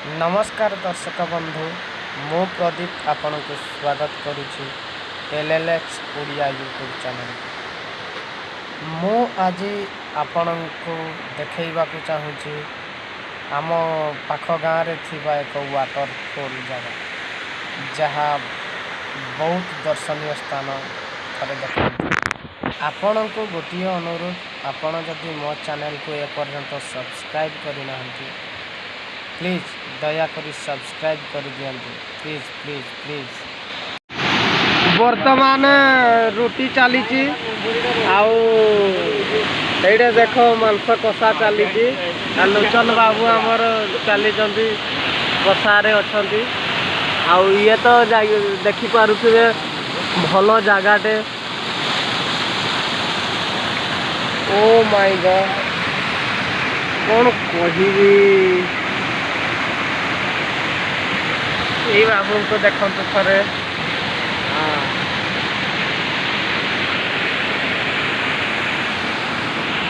नमस्कार दर्शक बंधु मु प्रदीप आपण को स्वागत करुच्ची एलएलएक्स ओडिया यूट्यूब चैनल। मु आज आपण को देखा चाहूँगी आम पाख गाँव रे थिबा एक वाटरफॉल जगह जहाँ बहुत दर्शनीय स्थान थे देखते आपण को गोटे अनुरोध आपण जदि मो चैनल को एपर्यंत सब्सक्राइब करना प्लीज दयाकोरी सब्सक्राइब कर दियंतु प्लीज प्लीज प्लीज। वर्तमान रोटी चली आउे देख मांस कषा चली लोचन बाबू आमर चली कषारे अच्छा आउ ये तो देखिपे भल जगाटे। ओ माय गॉड कौन कहिबी यही बाबू को देखु थे।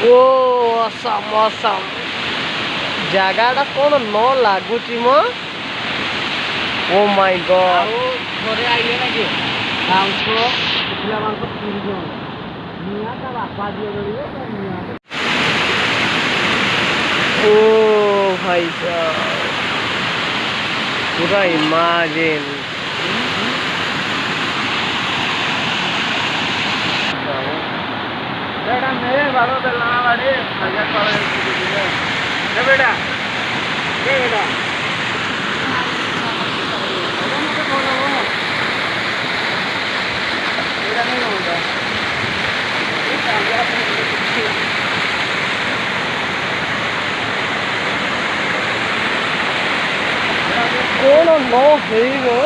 ओ असम असम जगाटा कौन न लगुच मो। ओ माय गॉड ओ भाई साहब पूरा इमेजिन बेटा मेरे बारों पे लाना बाड़ी हजार पाले ये बेटा ये बेटा नहीं होगा कौन न हो